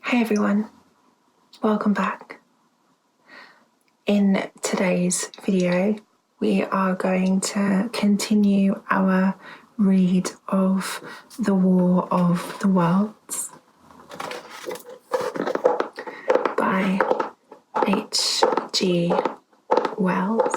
Hey everyone, welcome back. In today's video, we are going to continue our read of The War of the Worlds by H.G. Wells.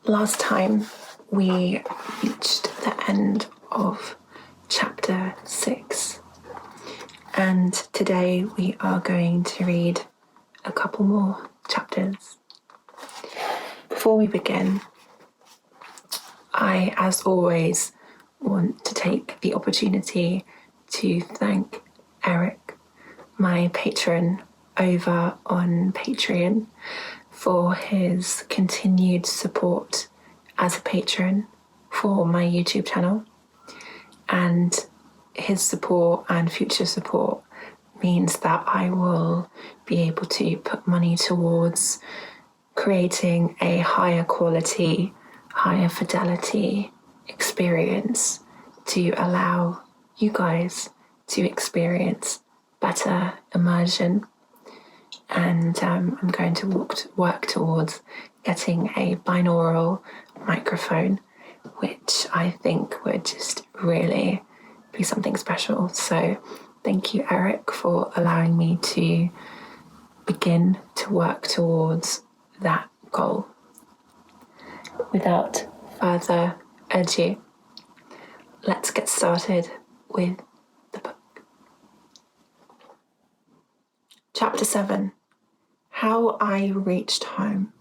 Last time we reached the end of chapter 6, and today we are going to read a couple more chapters. Before we begin, I, as always, want to take the opportunity to thank Eric, my patron over on Patreon, for his continued support as a patron for my YouTube channel. And his support and future support means that I will be able to put money towards creating a higher quality, higher fidelity experience to allow you guys to experience better immersion. And I'm going to work towards getting a binaural microphone, which I think would just really be something special. So thank you, Eric, for allowing me to begin to work towards that goal. Without further ado, let's get started with the book. Chapter 7. How I Reached Home.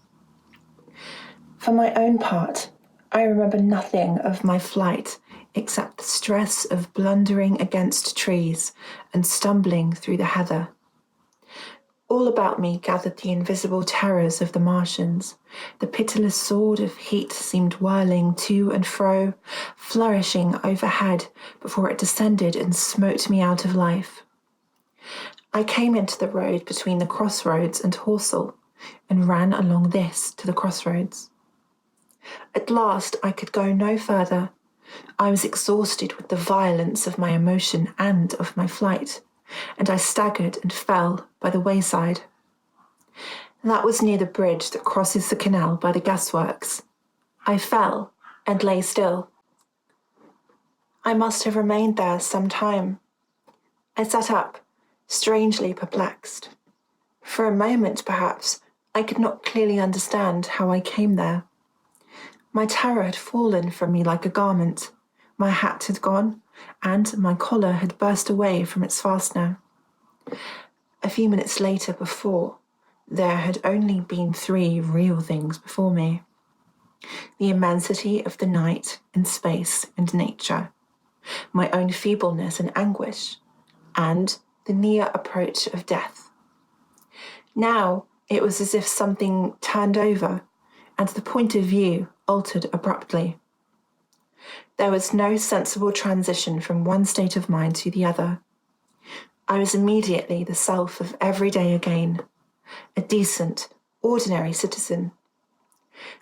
For my own part, I remember nothing of my flight except the stress of blundering against trees and stumbling through the heather. All about me gathered the invisible terrors of the Martians. The pitiless sword of heat seemed whirling to and fro, flourishing overhead before it descended and smote me out of life. I came into the road between the crossroads and Horsell, and ran along this to the crossroads. At last I could go no further. I was exhausted with the violence of my emotion and of my flight, and I staggered and fell by the wayside. That was near the bridge that crosses the canal by the gasworks. I fell and lay still. I must have remained there some time. I sat up, strangely perplexed. For a moment, perhaps, I could not clearly understand how I came there. My terror had fallen from me like a garment. My hat had gone, and my collar had burst away from its fastener. A few minutes later before, there had only been 3 real things before me. The immensity of the night and space and nature, my own feebleness and anguish, and the near approach of death. Now it was as if something turned over and the point of view altered abruptly. There was no sensible transition from one state of mind to the other. I was immediately the self of every day again, a decent, ordinary citizen.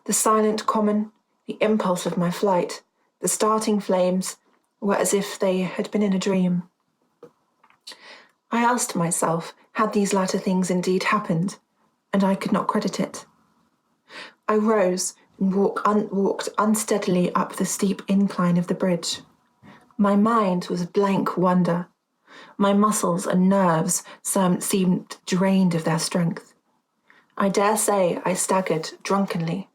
The silent common, the impulse of my flight, the starting flames were as if they had been in a dream. I asked myself, had these latter things indeed happened, and I could not credit it. I rose and walked unsteadily up the steep incline of the bridge. My mind was blank wonder. My muscles and nerves seemed drained of their strength. I dare say I staggered drunkenly.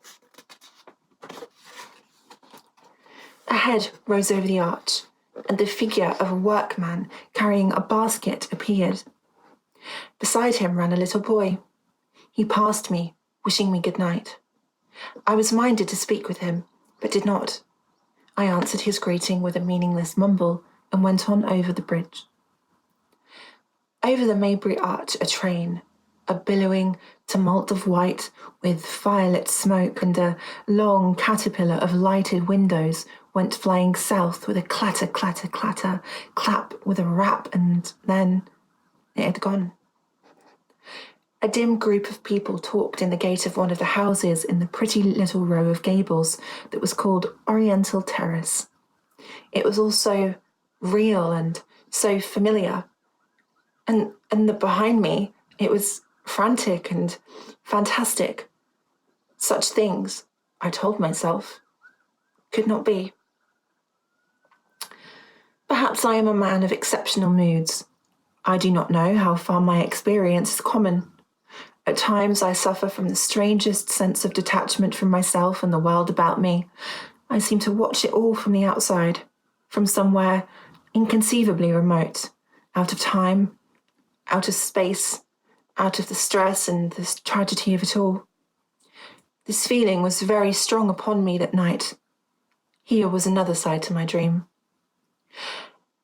A head rose over the arch, and the figure of a workman carrying a basket appeared. Beside him ran a little boy. He passed me, wishing me good night. I was minded to speak with him, but did not. I answered his greeting with a meaningless mumble and went on over the bridge. Over the Maybury Arch a train, a billowing tumult of white with firelit smoke and a long caterpillar of lighted windows went flying south with a clatter, clatter, clatter, clap with a rap, and then it had gone. A dim group of people talked in the gate of one of the houses in the pretty little row of gables that was called Oriental Terrace. It was all so real and so familiar. And behind me, it was frantic and fantastic. Such things, I told myself, could not be. Perhaps I am a man of exceptional moods. I do not know how far my experience is common. At times I suffer from the strangest sense of detachment from myself and the world about me. I seem to watch it all from the outside, from somewhere inconceivably remote, out of time, out of space, out of the stress and the tragedy of it all. This feeling was very strong upon me that night. Here was another side to my dream.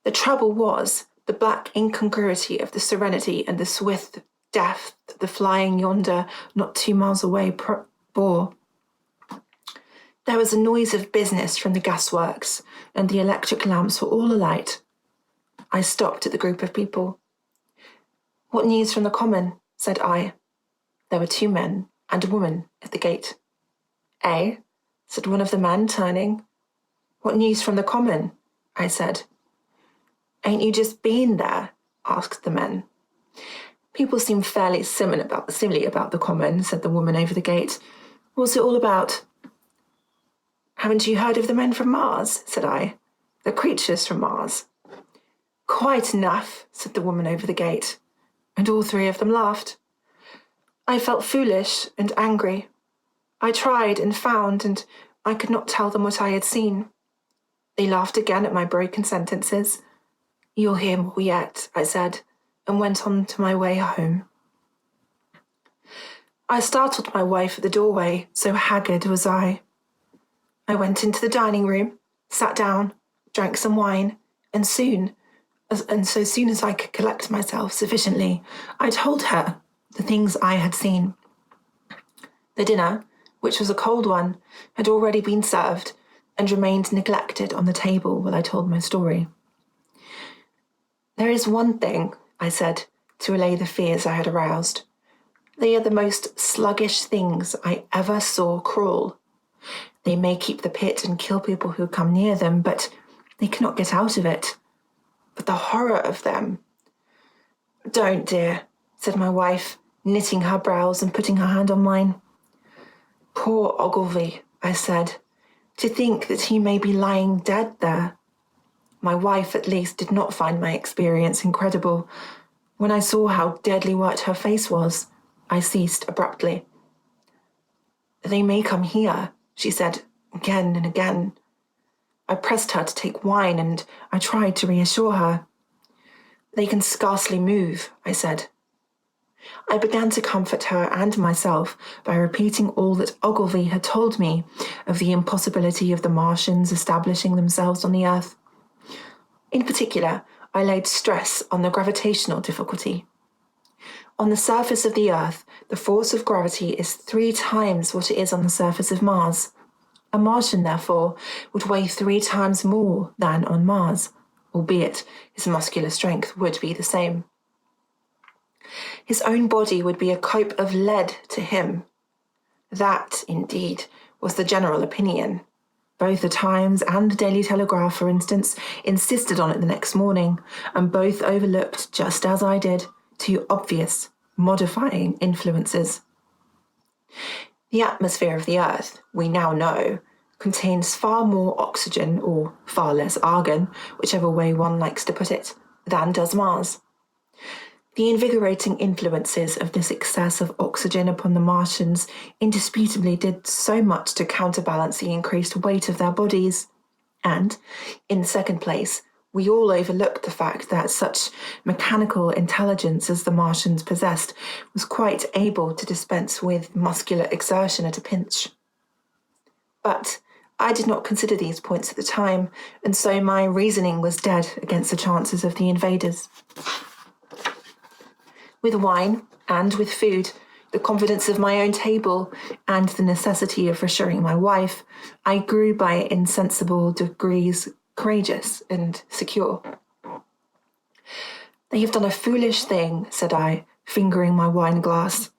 The trouble was the black incongruity of the serenity and the swift death that the flying yonder, not 2 miles away, bore. There was a noise of business from the gasworks, and the electric lamps were all alight. I stopped at the group of people. "What news from the common?" said I. There were 2 men and a woman at the gate. "Eh?" said one of the men, turning. "What news from the common?" I said. "Ain't you just been there?" asked the men. "People seem fairly silly about the common," said the woman over the gate. "What's it all about?" "Haven't you heard of the men from Mars?" said I. "The creatures from Mars." "Quite enough," said the woman over the gate, and all 3 of them laughed. I felt foolish and angry. I tried and found, and I could not tell them what I had seen. They laughed again at my broken sentences. "You'll hear more yet," I said, and went on to my way home. I startled my wife at the doorway, so haggard was I. I went into the dining room, sat down, drank some wine, and so soon as I could collect myself sufficiently, I told her the things I had seen. The dinner, which was a cold one, had already been served and remained neglected on the table while I told my story. "There is one thing," I said, to allay the fears I had aroused. "They are the most sluggish things I ever saw crawl. They may keep the pit and kill people who come near them, but they cannot get out of it. But the horror of them—" "Don't, dear," said my wife, knitting her brows and putting her hand on mine. "Poor Ogilvy," I said. "To think that he may be lying dead there." My wife, at least, did not find my experience incredible. When I saw how deadly white her face was, I ceased abruptly. "They may come here," she said again and again. I pressed her to take wine, and I tried to reassure her. "They can scarcely move," I said. I began to comfort her and myself by repeating all that Ogilvy had told me of the impossibility of the Martians establishing themselves on the Earth. In particular, I laid stress on the gravitational difficulty. On the surface of the Earth, the force of gravity is 3 times what it is on the surface of Mars. A Martian, therefore, would weigh 3 times more than on Mars, albeit his muscular strength would be the same. His own body would be a cope of lead to him. That, indeed, was the general opinion. Both the Times and the Daily Telegraph, for instance, insisted on it the next morning, and both overlooked, just as I did, 2 obvious, modifying influences. The atmosphere of the Earth, we now know, contains far more oxygen, or far less argon, whichever way one likes to put it, than does Mars. The invigorating influences of this excess of oxygen upon the Martians indisputably did so much to counterbalance the increased weight of their bodies. And, in the second place, we all overlooked the fact that such mechanical intelligence as the Martians possessed was quite able to dispense with muscular exertion at a pinch. But I did not consider these points at the time, and so my reasoning was dead against the chances of the invaders. With wine and with food, the confidence of my own table, and the necessity of reassuring my wife, I grew by insensible degrees courageous and secure. "They have done a foolish thing," said I, fingering my wine glass.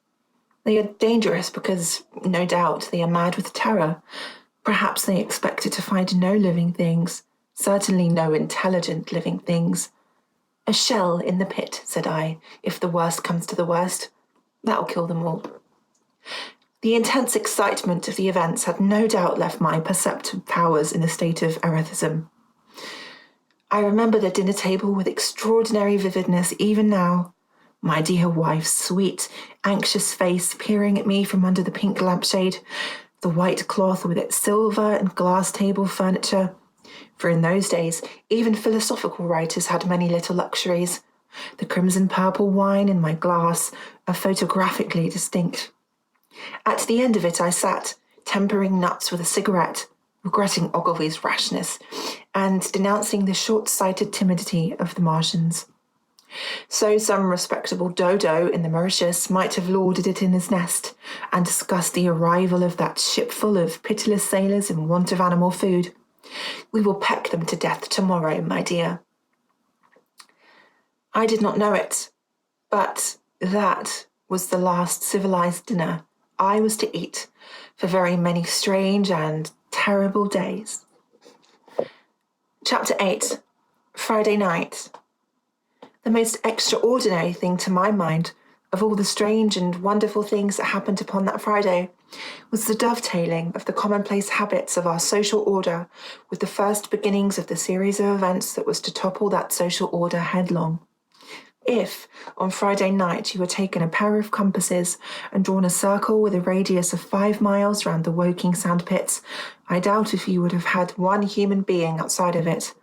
"They are dangerous because, no doubt, they are mad with terror. Perhaps they expected to find no living things, certainly no intelligent living things. A shell in the pit," said I, "if the worst comes to the worst. That'll kill them all." The intense excitement of the events had no doubt left my perceptive powers in a state of erethism. I remember the dinner table with extraordinary vividness even now. My dear wife's sweet, anxious face peering at me from under the pink lampshade, the white cloth with its silver and glass table furniture. For in those days, even philosophical writers had many little luxuries. The crimson purple wine in my glass are photographically distinct. At the end of it I sat, tempering nuts with a cigarette, regretting Ogilvy's rashness, and denouncing the short-sighted timidity of the Martians. So some respectable dodo in the Mauritius might have lauded it in his nest, and discussed the arrival of that ship full of pitiless sailors in want of animal food. "We will peck them to death tomorrow, my dear." I did not know it, but that was the last civilized dinner I was to eat for very many strange and terrible days. Chapter 8. Friday night. The most extraordinary thing to my mind, of all the strange and wonderful things that happened upon that Friday, was the dovetailing of the commonplace habits of our social order with the first beginnings of the series of events that was to topple that social order headlong. If, on Friday night, you were taken a pair of compasses and drawn a circle with a radius of 5 miles round the Woking sandpits, I doubt if you would have had one human being outside of it,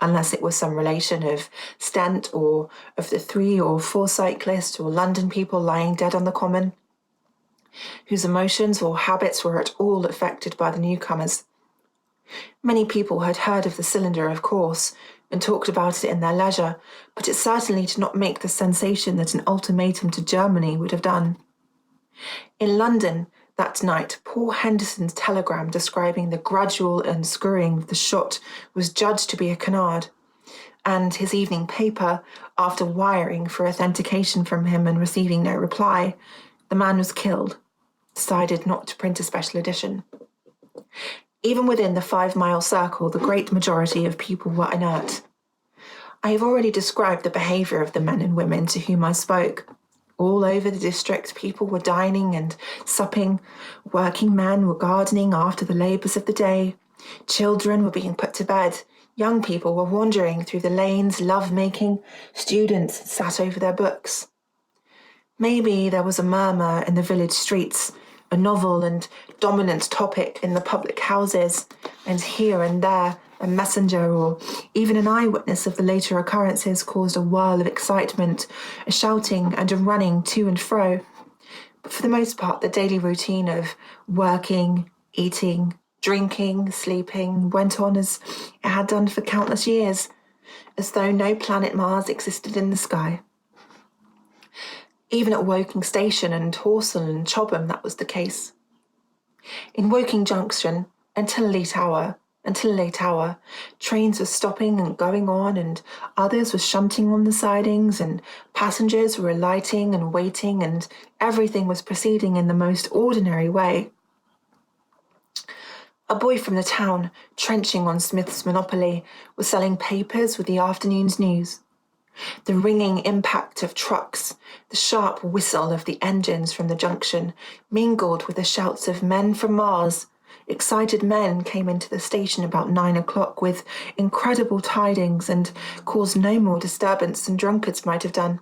unless it was some relation of Stent or of the 3 or 4 cyclists or London people lying dead on the common, whose emotions or habits were at all affected by the newcomers. Many people had heard of the cylinder, of course, and talked about it in their leisure, but it certainly did not make the sensation that an ultimatum to Germany would have done. In London, that night, poor Henderson's telegram describing the gradual unscrewing of the shot was judged to be a canard, and his evening paper, after wiring for authentication from him and receiving no reply, the man was killed, decided not to print a special edition. Even within the 5-mile circle, the great majority of people were inert. I have already described the behaviour of the men and women to whom I spoke. All over the district, people were dining and supping. Working men were gardening after the labours of the day. Children were being put to bed. Young people were wandering through the lanes, love-making. Students sat over their books. Maybe there was a murmur in the village streets, a novel and dominant topic in the public houses, and here and there a messenger or even an eyewitness of the later occurrences caused a whirl of excitement, a shouting and a running to and fro. But for the most part, the daily routine of working, eating, drinking, sleeping went on as it had done for countless years, as though no planet Mars existed in the sky. Even at Woking Station and Horsell and Chobham, that was the case. In Woking Junction, until a late hour, trains were stopping and going on, and others were shunting on the sidings, and passengers were alighting and waiting, and everything was proceeding in the most ordinary way. A boy from the town, trenching on Smith's Monopoly, was selling papers with the afternoon's news. The ringing impact of trucks, the sharp whistle of the engines from the junction, mingled with the shouts of men from Mars. Excited men came into the station about 9 o'clock with incredible tidings and caused no more disturbance than drunkards might have done.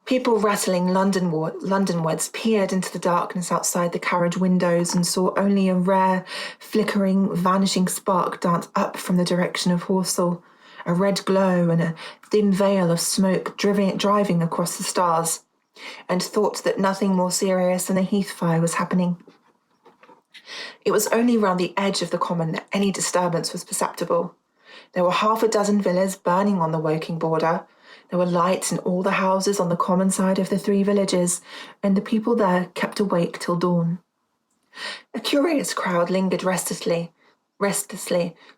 People rattling Londonwards peered into the darkness outside the carriage windows and saw only a rare, flickering, vanishing spark dance up from the direction of Horsell, a red glow and a thin veil of smoke driving across the stars, and thought that nothing more serious than a heath fire was happening. It was only round the edge of the common that any disturbance was perceptible. There were 6 villas burning on the Woking border. There were lights in all the houses on the common side of the 3 villages, and the people there kept awake till dawn. A curious crowd lingered restlessly,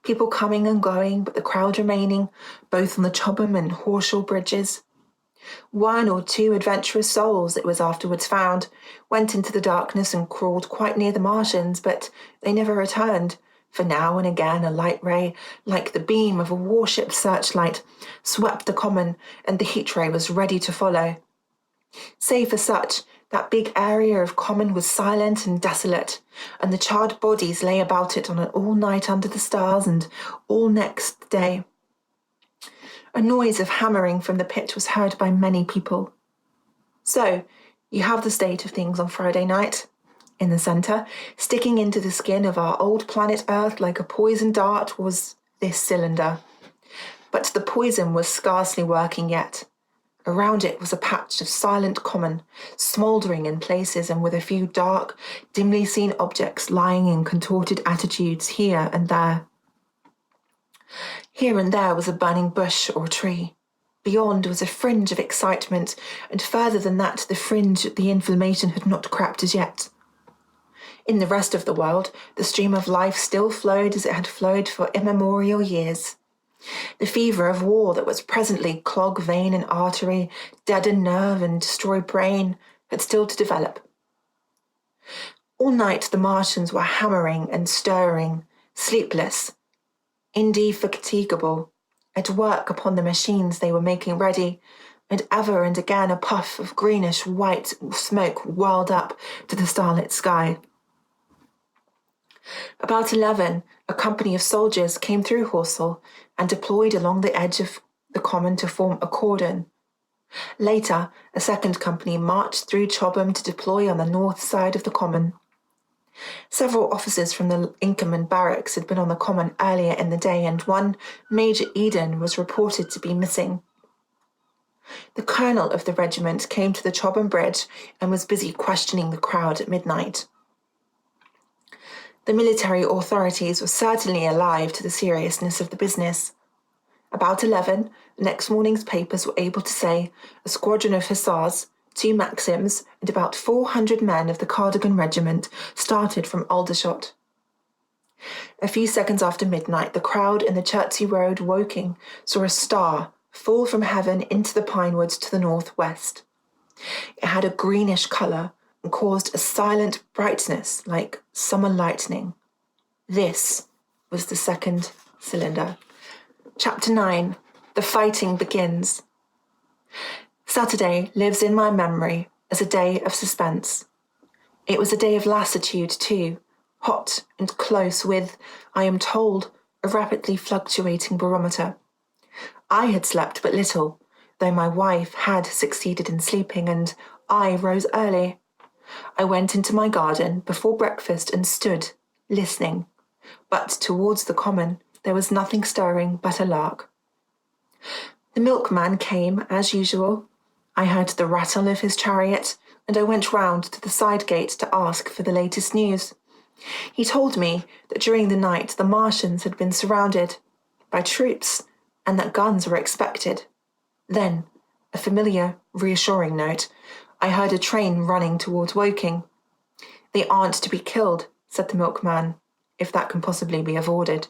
people coming and going, but the crowd remaining, both on the Chobham and Horshall bridges. 1 or 2 adventurous souls, it was afterwards found, went into the darkness and crawled quite near the Martians, but they never returned, for now and again a light ray, like the beam of a warship searchlight, swept the common, and the heat ray was ready to follow. Save for such, that big area of common was silent and desolate, and the charred bodies lay about it on an all night under the stars and all next day. A noise of hammering from the pit was heard by many people. So, you have the state of things on Friday night. In the centre, sticking into the skin of our old planet Earth like a poison dart, was this cylinder. But the poison was scarcely working yet. Around it was a patch of silent common, smouldering in places and with a few dark, dimly seen objects lying in contorted attitudes here and there. Here and there was a burning bush or tree. Beyond was a fringe of excitement, and further than that, the fringe the inflammation had not cracked as yet. In the rest of the world, the stream of life still flowed as it had flowed for immemorial years. The fever of war that was presently clog vein and artery, deaden nerve and destroy brain, had still to develop. All night the Martians were hammering and stirring, sleepless, indefatigable, at work upon the machines they were making ready, and ever and again a puff of greenish-white smoke whirled up to the starlit sky. About 11, a company of soldiers came through Horsell and deployed along the edge of the common to form a cordon. Later, a second company marched through Chobham to deploy on the north side of the common. Several officers from the Inkerman barracks had been on the common earlier in the day, and one, Major Eden, was reported to be missing. The colonel of the regiment came to the Chobham Bridge and was busy questioning the crowd at midnight. The military authorities were certainly alive to the seriousness of the business. About 11, the next morning's papers were able to say a squadron of hussars, 2 Maxims, and about 400 men of the Cardigan Regiment started from Aldershot. A few seconds after midnight, the crowd in the Chertsey Road Woking saw a star fall from heaven into the pine woods to the northwest. It had a greenish colour and caused a silent brightness like summer lightning. This was the second cylinder. Chapter 9. The Fighting Begins. Saturday lives in my memory as a day of suspense. It was a day of lassitude too, hot and close with, I am told, a rapidly fluctuating barometer. I had slept but little, though my wife had succeeded in sleeping, and I rose early. I went into my garden before breakfast and stood, listening, but towards the common there was nothing stirring but a lark. The milkman came, as usual. I heard the rattle of his chariot, and I went round to the side gate to ask for the latest news. He told me that during the night the Martians had been surrounded by troops, and that guns were expected. Then, a familiar, reassuring note, I heard a train running towards Woking. They aren't to be killed, said the milkman, if that can possibly be avoided.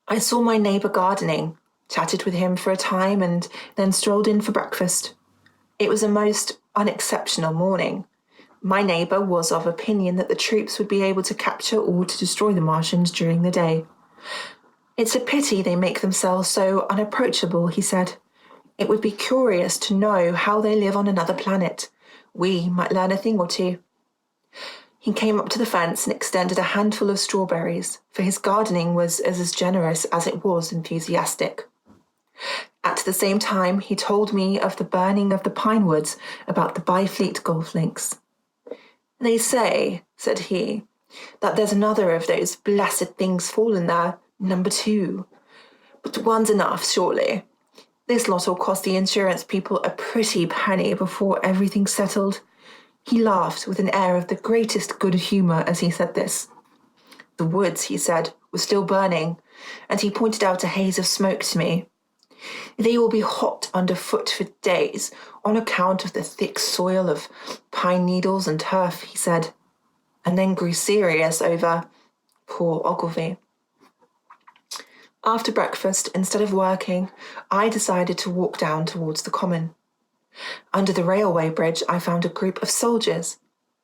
I saw my neighbour gardening, chatted with him for a time, and then strolled in for breakfast. It was a most unexceptional morning. My neighbour was of opinion that the troops would be able to capture or to destroy the Martians during the day. It's a pity they make themselves so unapproachable, he said. It would be curious to know how they live on another planet. We might learn a thing or two. He came up to the fence and extended a handful of strawberries, for his gardening was as generous as it was enthusiastic. At the same time, he told me of the burning of the pine woods about the Byfleet golf links. They say, said he, that there's another of those blessed things fallen there, number 2. But one's enough, surely. This lot'll cost the insurance people a pretty penny before everything's settled. He laughed with an air of the greatest good humour as he said this. The woods, he said, were still burning, and he pointed out a haze of smoke to me. They will be hot underfoot for days on account of the thick soil of pine needles and turf, he said, and then grew serious over poor Ogilvy. After breakfast, instead of working, I decided to walk down towards the common. Under the railway bridge, I found a group of soldiers.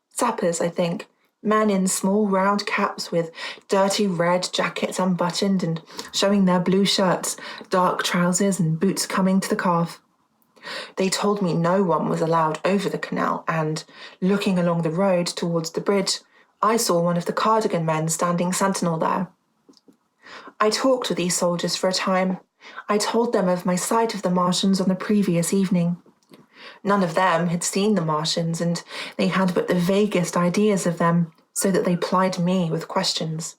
Sappers, I think. Men in small round caps with dirty red jackets unbuttoned and showing their blue shirts, dark trousers and boots coming to the calf. They told me no one was allowed over the canal and, looking along the road towards the bridge, I saw one of the cardigan men standing sentinel there. I talked with these soldiers for a time. I told them of my sight of the Martians on the previous evening. None of them had seen the Martians, and they had but the vaguest ideas of them, so that they plied me with questions.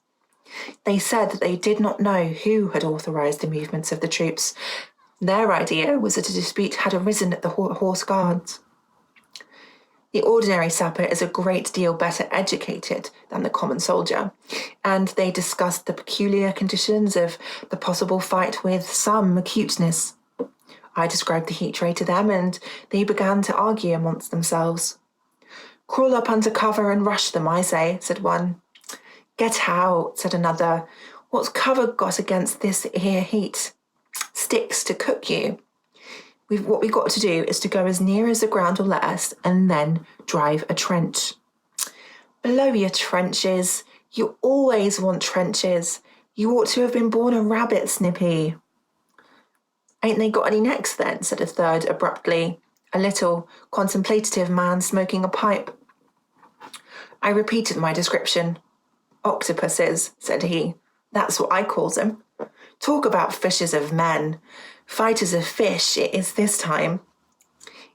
They said that they did not know who had authorised the movements of the troops. Their idea was that a dispute had arisen at the Horse Guards. The ordinary sapper is a great deal better educated than the common soldier, and they discussed the peculiar conditions of the possible fight with some acuteness. I described the heat ray to them, and they began to argue amongst themselves. "Crawl up under cover and rush them, I say," said one. "Get out," said another. "What's cover got against this here heat? Sticks to cook you. What we've got to do is to go as near as the ground will let us and then drive a trench." "Blow your trenches. You always want trenches. You ought to have been born a rabbit, Snippy." "Ain't they got any necks then?" said a third abruptly, a little contemplative man smoking a pipe. I repeated my description. "Octopuses," said he. "That's what I calls 'em. Talk about fishers of men. Fighters of fish it is this time."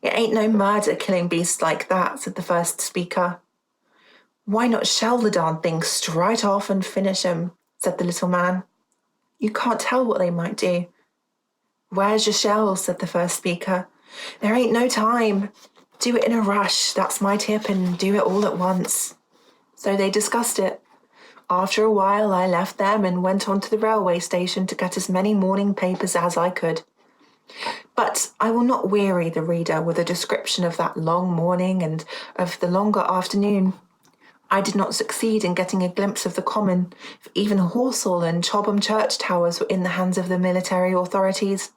"It ain't no murder killing beasts like that," said the first speaker. "Why not shell the darn things straight off and finish 'em?" said the little man. "You can't tell what they might do." "Where's your shells?" said the first speaker. "There ain't no time. Do it in a rush, that's my tip, and do it all at once." So they discussed it. After a while I left them and went on to the railway station to get as many morning papers as I could. But I will not weary the reader with a description of that long morning and of the longer afternoon. I did not succeed in getting a glimpse of the common, for even Horsell and Chobham church towers were in the hands of the military authorities.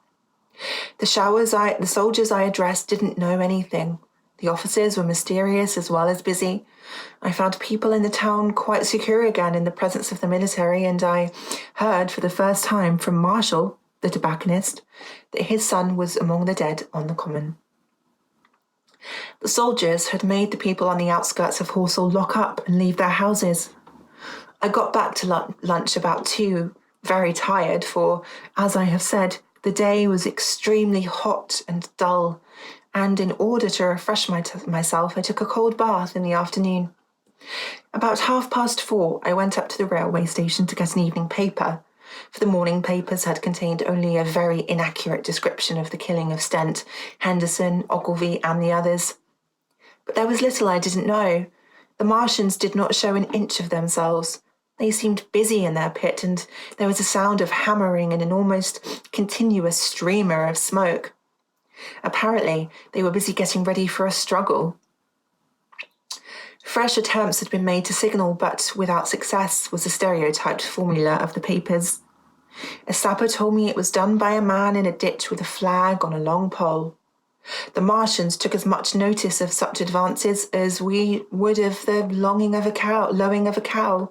The soldiers I addressed didn't know anything. The officers were mysterious as well as busy. I found people in the town quite secure again in the presence of the military, and I heard for the first time from Marshall, the tobacconist, that his son was among the dead on the common. The soldiers had made the people on the outskirts of Horsell lock up and leave their houses. I got back to lunch about 2, very tired, for, as I have said, the day was extremely hot and dull, and in order to refresh myself, I took a cold bath in the afternoon. About 4:30, I went up to the railway station to get an evening paper, for the morning papers had contained only a very inaccurate description of the killing of Stent, Henderson, Ogilvy, and the others. But there was little I didn't know. The Martians did not show an inch of themselves. They seemed busy in their pit, and there was a sound of hammering and an almost continuous streamer of smoke. Apparently, they were busy getting ready for a struggle. Fresh attempts had been made to signal, but without success, was the stereotyped formula of the papers. A sapper told me it was done by a man in a ditch with a flag on a long pole. The Martians took as much notice of such advances as we would of the lowing of a cow.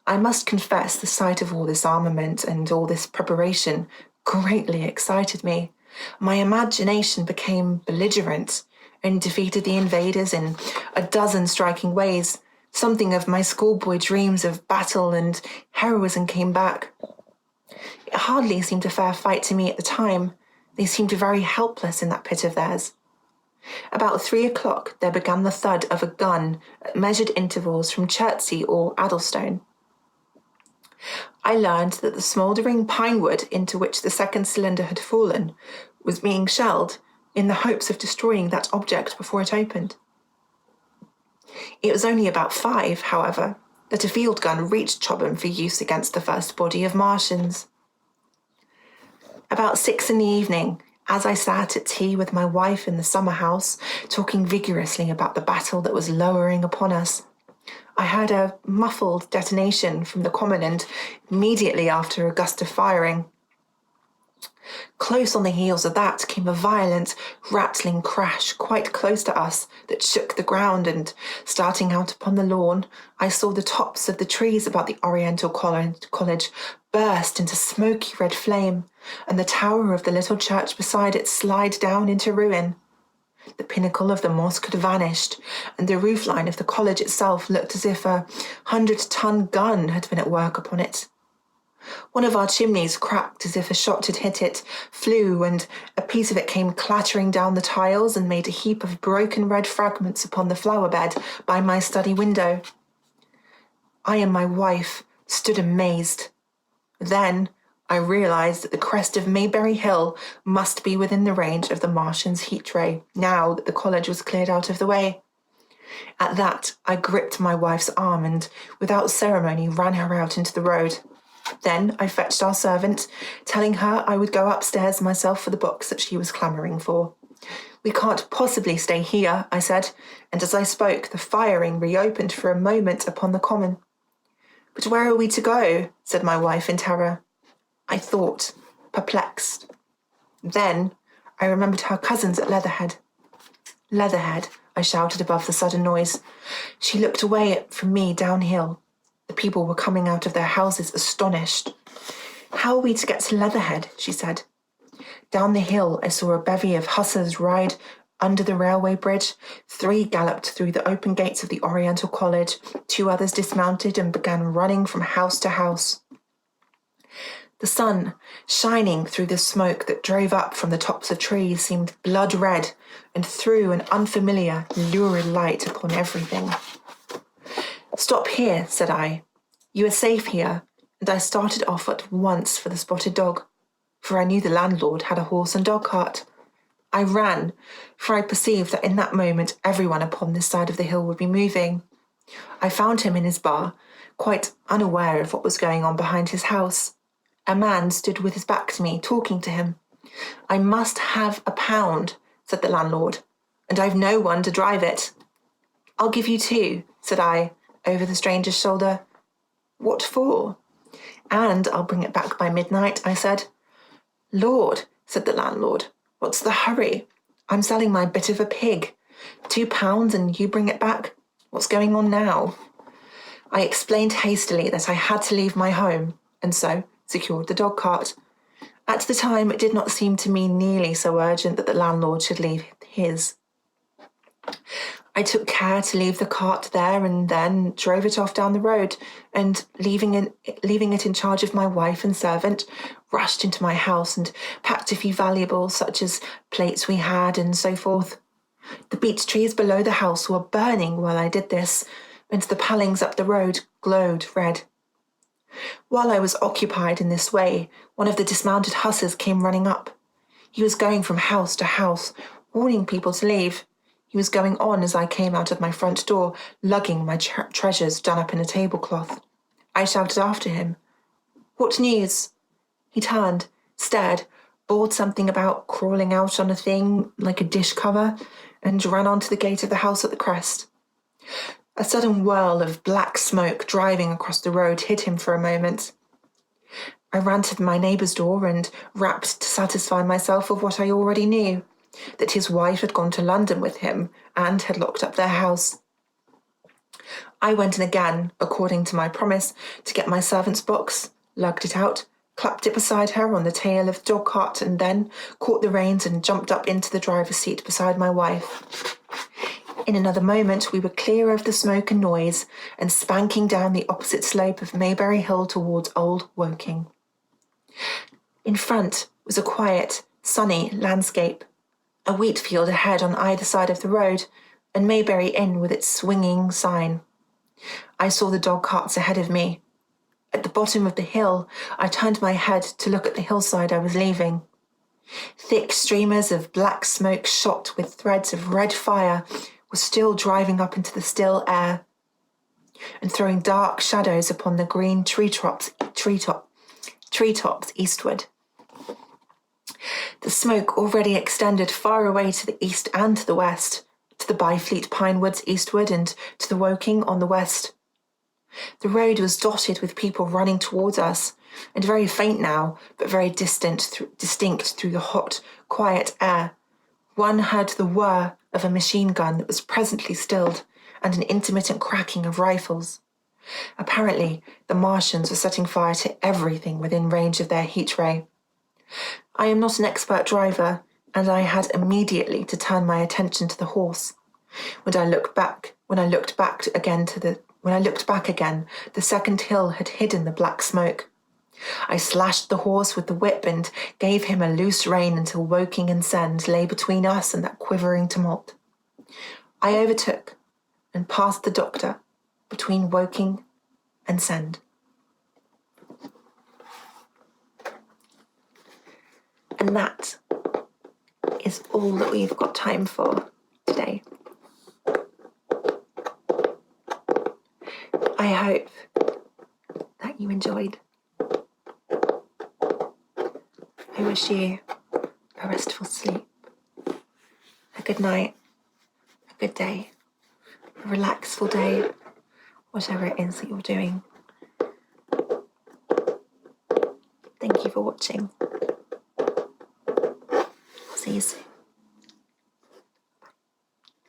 I must confess the sight of all this armament and all this preparation greatly excited me. My imagination became belligerent and defeated the invaders in a dozen striking ways. Something of my schoolboy dreams of battle and heroism came back. It hardly seemed a fair fight to me at the time. They seemed very helpless in that pit of theirs. About 3:00, there began the thud of a gun at measured intervals from Chertsey or Addlestone. I learned that the smouldering pine wood into which the second cylinder had fallen was being shelled in the hopes of destroying that object before it opened. It was only about 5, however, that a field gun reached Chobham for use against the first body of Martians. About 6 in the evening, as I sat at tea with my wife in the summer house, talking vigorously about the battle that was lowering upon us, I heard a muffled detonation from the common, and immediately after a gust of firing. Close on the heels of that came a violent, rattling crash quite close to us that shook the ground, and starting out upon the lawn, I saw the tops of the trees about the Oriental College burst into smoky red flame, and the tower of the little church beside it slide down into ruin. The pinnacle of the mosque had vanished, and the roofline of the college itself looked as if a 100-ton gun had been at work upon it. One of our chimneys cracked as if a shot had hit it, flew, and a piece of it came clattering down the tiles and made a heap of broken red fragments upon the flower bed by my study window. I and my wife stood amazed. Then I realised that the crest of Mayberry Hill must be within the range of the Martian's heat ray, now that the college was cleared out of the way. At that, I gripped my wife's arm and, without ceremony, ran her out into the road. Then I fetched our servant, telling her I would go upstairs myself for the books that she was clamouring for. "We can't possibly stay here," I said, and as I spoke, the firing reopened for a moment upon the common. "But where are we to go?" said my wife in terror. I thought, perplexed. Then I remembered her cousins at Leatherhead. "Leatherhead," I shouted above the sudden noise. She looked away from me downhill. The people were coming out of their houses astonished. "How are we to get to Leatherhead?" she said. Down the hill I saw a bevy of hussars ride under the railway bridge. 3 galloped through the open gates of the Oriental College. 2 others dismounted and began running from house to house. The sun, shining through the smoke that drove up from the tops of trees, seemed blood red and threw an unfamiliar, lurid light upon everything. "Stop here," said I. "You are safe here," and I started off at once for the Spotted Dog, for I knew the landlord had a horse and dog cart. I ran, for I perceived that in that moment everyone upon this side of the hill would be moving. I found him in his bar, quite unaware of what was going on behind his house. A man stood with his back to me, talking to him. "I must have £1," said the landlord, "and I've no one to drive it." "I'll give you 2, said I, over the stranger's shoulder. "What for?" "And I'll bring it back by midnight," I said. "Lord," said the landlord, "what's the hurry? I'm selling my bit of a pig. £2 and you bring it back? What's going on now?" I explained hastily that I had to leave my home, and so secured the dog cart. At the time, it did not seem to me nearly so urgent that the landlord should leave his. I took care to leave the cart there and then drove it off down the road, and leaving it in charge of my wife and servant, rushed into my house and packed a few valuables such as plates we had and so forth. The beech trees below the house were burning while I did this, and the palings up the road glowed red. While I was occupied in this way, one of the dismounted hussars came running up. He was going from house to house, warning people to leave. He was going on as I came out of my front door, lugging my treasures done up in a tablecloth. I shouted after him, "What news?" He turned, stared, bawled something about crawling out on a thing like a dish cover, and ran on to the gate of the house at the crest. A sudden whirl of black smoke driving across the road hid him for a moment. I ran to my neighbour's door and rapped to satisfy myself of what I already knew, that his wife had gone to London with him and had locked up their house. I went in again, according to my promise, to get my servant's box, lugged it out, clapped it beside her on the tail of the dog cart, and then caught the reins and jumped up into the driver's seat beside my wife. In another moment we were clear of the smoke and noise and spanking down the opposite slope of Mayberry Hill towards Old Woking. In front was a quiet, sunny landscape, a wheat field ahead on either side of the road, and Mayberry Inn with its swinging sign. I saw the dog carts ahead of me. At the bottom of the hill, I turned my head to look at the hillside I was leaving. Thick streamers of black smoke shot with threads of red fire were still driving up into the still air and throwing dark shadows upon the green treetops eastward. The smoke already extended far away to the east and to the west, to the Byfleet pine woods eastward and to the Woking on the west. The road was dotted with people running towards us, and very faint now, but very distinct through the hot, quiet air. One heard the whir of a machine gun that was presently stilled, and an intermittent cracking of rifles. Apparently, the Martians were setting fire to everything within range of their heat ray. I am not an expert driver, and I had immediately to turn my attention to the horse. When I looked back again, the second hill had hidden the black smoke. I slashed the horse with the whip and gave him a loose rein until Woking and Send lay between us and that quivering tumult. I overtook and passed the doctor between Woking and Send. And that is all that we've got time for today. I hope that you enjoyed. I wish you a restful sleep, a good night, a good day, a relaxful day, whatever it is that you're doing. Thank you for watching. I'll see you soon.